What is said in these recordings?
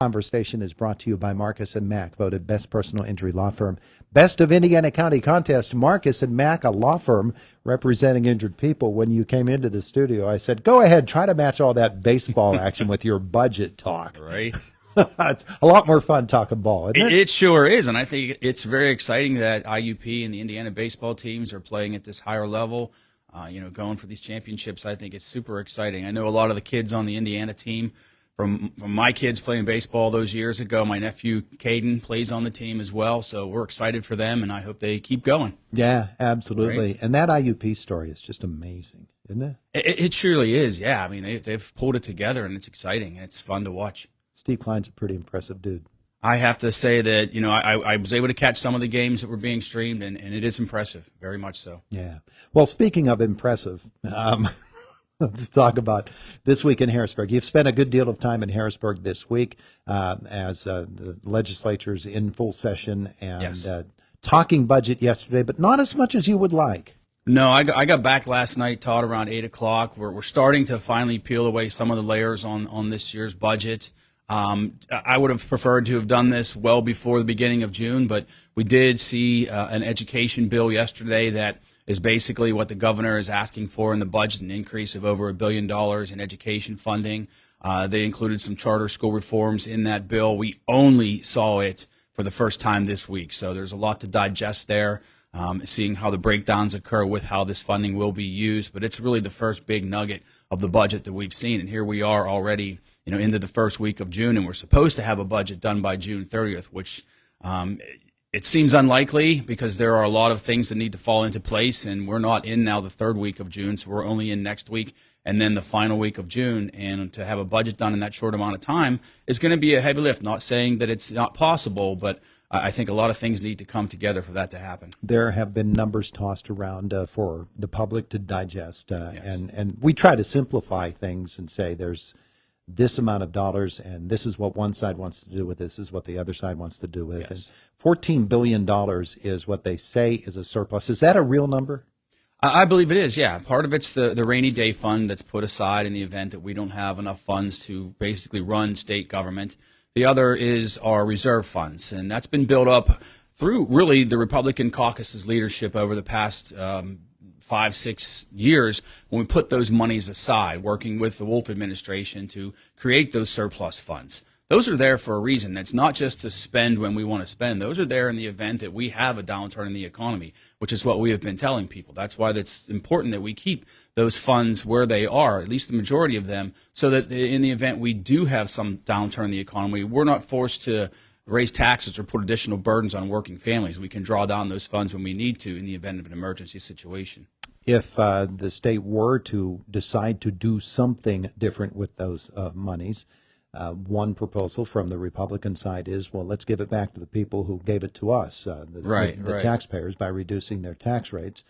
conversation is brought to you by Marcus and Mack, voted best personal injury law firm. Best of Indiana County contest. Marcus and Mack, a law firm representing injured people. When you came into the studio, I said, go ahead, try to match all that baseball action with your budget talk. Right. It's a lot more fun talking ball, isn't it? It sure is, and I think it's very exciting that IUP and the Indiana baseball teams are playing at this higher level, going for these championships. I think it's super exciting. I know a lot of the kids on the Indiana team, from my kids playing baseball those years ago. My nephew Caden plays on the team as well, so we're excited for them, and I hope they keep going. Yeah, absolutely. Right? And that IUP story is just amazing, isn't it? It surely is, yeah. I mean, they've pulled it together, and it's exciting, and it's fun to watch. Steve Klein's a pretty impressive dude. I have to say that, I was able to catch some of the games that were being streamed, and it is impressive, very much so. Yeah. Well, speaking of impressive, let's talk about this week in Harrisburg. You've spent a good deal of time in Harrisburg this week as the legislature's in full session and Yes. Talking budget yesterday, but not as much as you would like. No, I got back last night, Todd, around 8 o'clock. We're starting to finally peel away some of the layers on this year's budget. I would have preferred to have done this well before the beginning of June, but we did see an education bill yesterday that is basically what the governor is asking for in the budget, an increase of over $1 billion in education funding. They included some charter school reforms in that bill. We only saw it for the first time this week, so there's a lot to digest there, seeing how the breakdowns occur with how this funding will be used. But it's really the first big nugget of the budget that we've seen, and here we are already into the first week of June, and we're supposed to have a budget done by June 30th, which it seems unlikely because there are a lot of things that need to fall into place, and we're not in now the third week of June, so we're only in next week and then the final week of June. And to have a budget done in that short amount of time is going to be a heavy lift. Not saying that it's not possible, but I think a lot of things need to come together for that to happen. There have been numbers tossed around for the public to digest, Yes. and we try to simplify things and say there's this amount of dollars, and this is what one side wants to do with this is what the other side wants to do with it. Yes. And $14 billion is what they say is a surplus. Is that a real number? I believe it is, yeah. Part of it's the rainy day fund that's put aside in the event that we don't have enough funds to basically run state government. The other is our reserve funds, and that's been built up through really the Republican caucus's leadership over the past 5-6 years when we put those monies aside, working with the Wolf administration to create those surplus funds. Those are there for a reason. That's not just to spend when we want to spend. Those are there in the event that we have a downturn in the economy, which is what we have been telling people. That's why it's important that we keep those funds where they are, at least the majority of them, so that in the event we do have some downturn in the economy, we're not forced to raise taxes or put additional burdens on working families. We can draw down those funds when we need to in the event of an emergency situation. If the state were to decide to do something different with those monies, one proposal from the Republican side is, well, let's give it back to the people who gave it to us, the taxpayers, by reducing their tax rates.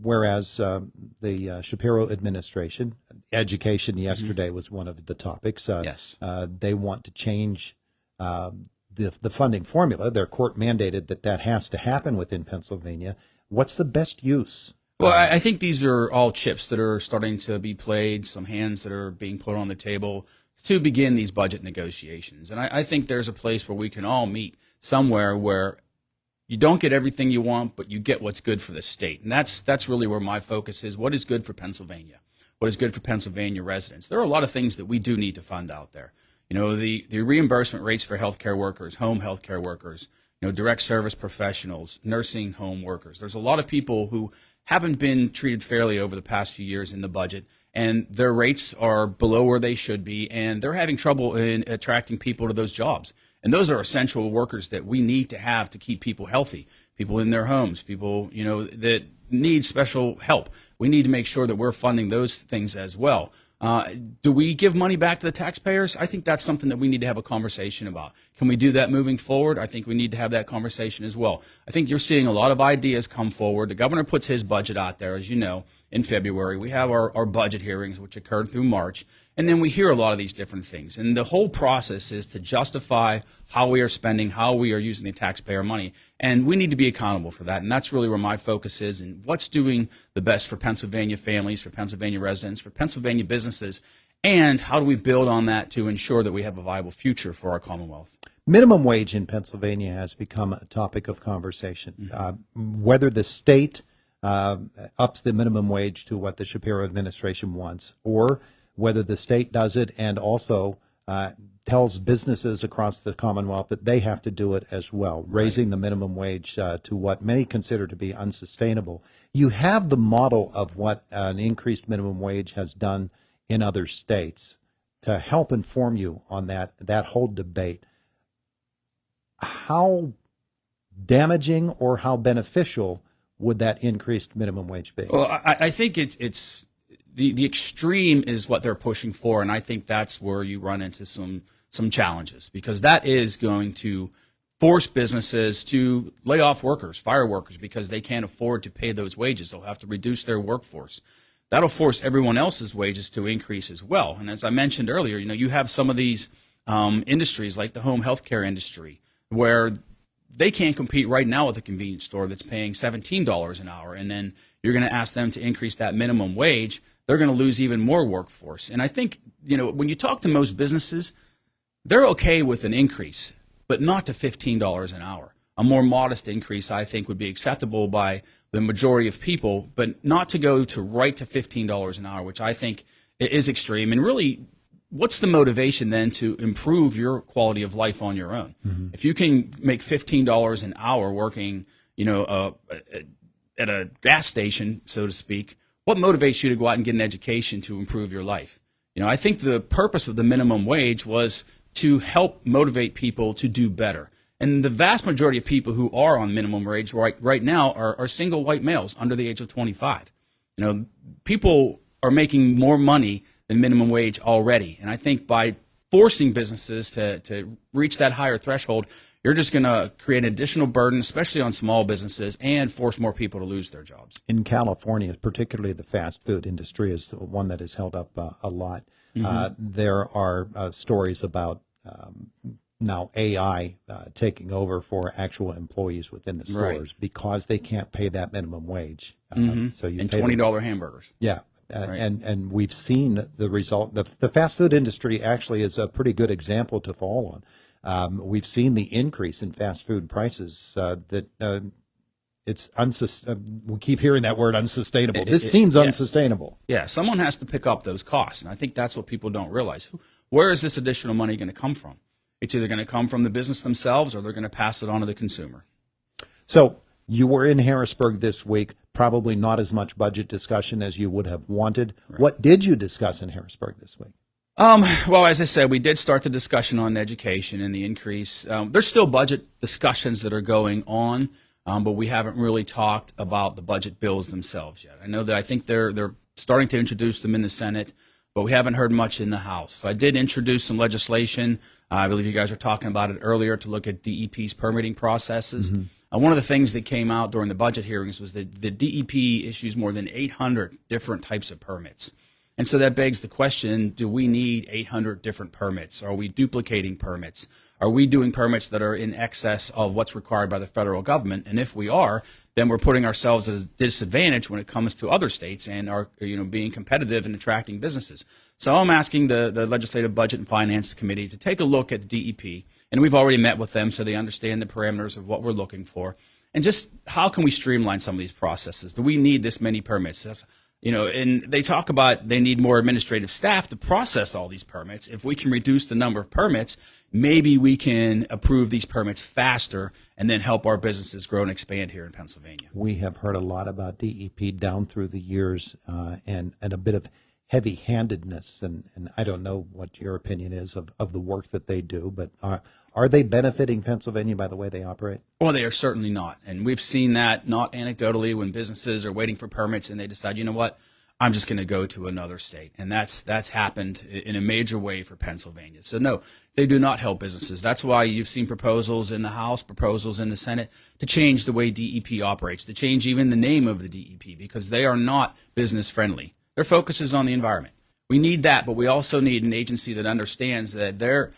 Whereas the Shapiro administration, education yesterday was one of the topics. Yes. They want to change the funding formula. Their court mandated that has to happen within Pennsylvania. What's the best use? Well, I think these are all chips that are starting to be played, some hands that are being put on the table to begin these budget negotiations. And I think there's a place where we can all meet somewhere where you don't get everything you want, but you get what's good for the state. And that's really where my focus is. What is good for Pennsylvania? What is good for Pennsylvania residents? There are a lot of things that we do need to fund out there. The reimbursement rates for healthcare workers, home healthcare workers, direct service professionals, nursing home workers. There's a lot of people who haven't been treated fairly over the past few years in the budget, and their rates are below where they should be, and they're having trouble in attracting people to those jobs. And those are essential workers that we need to have to keep people healthy, people in their homes, people, that need special help. We need to make sure that we're funding those things as well. Do we give money back to the taxpayers? I think that's something that we need to have a conversation about. Can we do that moving forward? I think we need to have that conversation as well. I think you're seeing a lot of ideas come forward. The governor puts his budget out there, as you know, in February. We have our budget hearings, which occurred through March. And then we hear a lot of these different things. And the whole process is to justify how we are spending, how we are using the taxpayer money. And we need to be accountable for that. And that's really where my focus is, and what's doing the best for Pennsylvania families, for Pennsylvania residents, for Pennsylvania businesses, And how do we build on that to ensure that we have a viable future for our Commonwealth? Minimum wage in Pennsylvania has become a topic of conversation. Whether the state ups the minimum wage to what the Shapiro administration wants, or whether the state does it and also tells businesses across the Commonwealth that they have to do it as well, raising the minimum wage to what many consider to be unsustainable. You have the model of what an increased minimum wage has done in other states to help inform you on that whole debate. How damaging or how beneficial would that increased minimum wage be? Well, I think it's the extreme is what they're pushing for, and I think that's where you run into some challenges, because that is going to force businesses to lay off workers, fire workers, because they can't afford to pay those wages. They'll have to reduce their workforce. That'll force everyone else's wages to increase as well. And as I mentioned earlier, you have some of these industries like the home healthcare industry, where they can't compete right now with a convenience store that's paying $17 an hour, and then you're going to ask them to increase that minimum wage. They're going to lose even more workforce. And I think, when you talk to most businesses, they're okay with an increase, but not to $15 an hour. A more modest increase, I think, would be acceptable by the majority of people, but not to go to $15 an hour, which I think is extreme. And really, what's the motivation then to improve your quality of life on your own? Mm-hmm. If you can make $15 an hour working, at a gas station, so to speak, what motivates you to go out and get an education to improve your life? I think the purpose of the minimum wage was to help motivate people to do better. And the vast majority of people who are on minimum wage right now are single white males under the age of 25. People are making more money than minimum wage already. And I think by forcing businesses to reach that higher threshold, you're just going to create an additional burden, especially on small businesses, and force more people to lose their jobs. In California, particularly the fast food industry is one that is held up a lot. Mm-hmm. There are stories about now AI taking over for actual employees within the stores because they can't pay that minimum wage. So you and $20 hamburgers. Yeah. And we've seen the result. The fast food industry actually is a pretty good example to follow on. We've seen the increase in fast food prices it's we keep hearing that word unsustainable. This seems unsustainable. Yeah, someone has to pick up those costs, and I think that's what people don't realize. Where is this additional money going to come from? It's either going to come from the business themselves, or they're going to pass it on to the consumer. So you were in Harrisburg this week, probably not as much budget discussion as you would have wanted. Right. What did you discuss in Harrisburg this week? Well, as I said, we did start the discussion on education and the increase. There's still budget discussions that are going on, but we haven't really talked about the budget bills themselves yet. I think they're starting to introduce them in the Senate, but we haven't heard much in the House. So I did introduce some legislation. I believe you guys were talking about it earlier, to look at DEP's permitting processes. Mm-hmm. One of the things that came out during the budget hearings was that the DEP issues more than 800 different types of permits. And so that begs the question, do we need 800 different permits? Are we duplicating permits? Are we doing permits that are in excess of what's required by the federal government? And if we are, then we're putting ourselves at a disadvantage when it comes to other states and are being competitive and attracting businesses. So I'm asking the Legislative Budget and Finance Committee to take a look at the DEP, and we've already met with them so they understand the parameters of what we're looking for. And just how can we streamline some of these processes? Do we need this many permits? And they talk about they need more administrative staff to process all these permits. If we can reduce the number of permits, maybe we can approve these permits faster and then help our businesses grow and expand here in Pennsylvania. We have heard a lot about DEP down through the years and a bit of heavy-handedness, and I don't know what your opinion is of the work that they do, but are they benefiting Pennsylvania by the way they operate? Well, they are certainly not, and we've seen that not anecdotally when businesses are waiting for permits and they decide, you know what, I'm just going to go to another state, and that's happened in a major way for Pennsylvania. So no, they do not help businesses. That's why you've seen proposals in the House, proposals in the Senate to change the way DEP operates, to change even the name of the DEP, because they are not business friendly. Their focus is on the environment. We need that, but we also need an agency that understands that their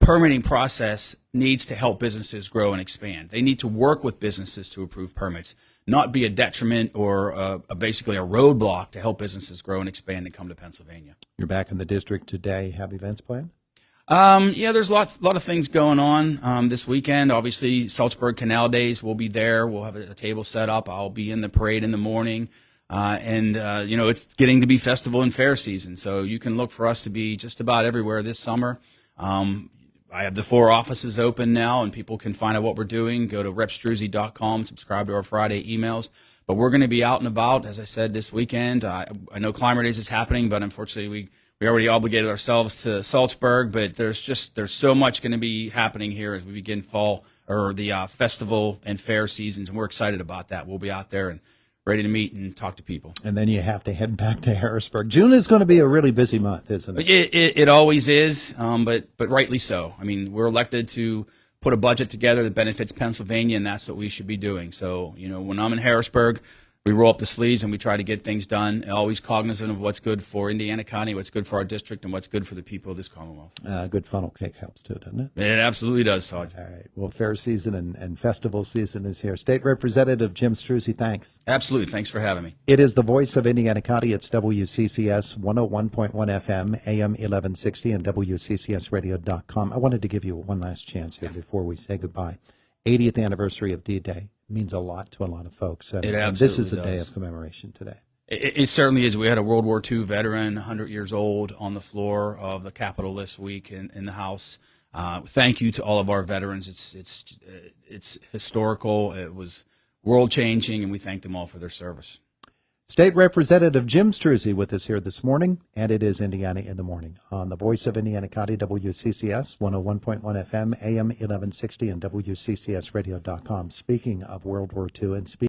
permitting process needs to help businesses grow and expand. They need to work with businesses to approve permits, not be a detriment or basically a roadblock to help businesses grow and expand and come to Pennsylvania. You're back in the district today. Have events planned? Yeah, there's a lot of things going on this weekend. Obviously, Salzburg Canal Days, we'll be there. We'll have a table set up. I'll be in the parade in the morning. It's getting to be festival and fair season, so you can look for us to be just about everywhere this summer. I have the 4 offices open now, and people can find out what we're doing. Go to repstruzzi.com, subscribe to our Friday emails. But we're going to be out and about, as I said, this weekend. I know Climber Days is happening, but unfortunately we already obligated ourselves to Salzburg, but there's so much going to be happening here as we begin fall or the festival and fair seasons, and we're excited about that. We'll be out there and ready to meet and talk to people. And then you have to head back to Harrisburg. June is going to be a really busy month, isn't it? It always is, but rightly so. I mean, we're elected to put a budget together that benefits Pennsylvania, and that's what we should be doing. So, when I'm in Harrisburg, we roll up the sleeves and we try to get things done, always cognizant of what's good for Indiana County, what's good for our district, and what's good for the people of this Commonwealth. Good funnel cake helps too, doesn't it? It absolutely does, Todd. All right. Well, fair season and festival season is here. State Representative Jim Struzzi, thanks. Absolutely. Thanks for having me. It is the voice of Indiana County. It's WCCS 101.1 FM, AM 1160, and WCCSradio.com. I wanted to give you one last chance here before we say goodbye. 80th anniversary of D-Day means a lot to a lot of folks. And this is a day of commemoration today. It certainly is. We had a World War II veteran, 100 years old, on the floor of the Capitol this week in the House. Thank you to all of our veterans. It's historical. It was world-changing, and we thank them all for their service. State Representative Jim Struzzi with us here this morning, and it is Indiana in the Morning on the voice of Indiana County, WCCS 101.1 FM, AM 1160, and WCCSradio.com. Speaking of World War II and speaking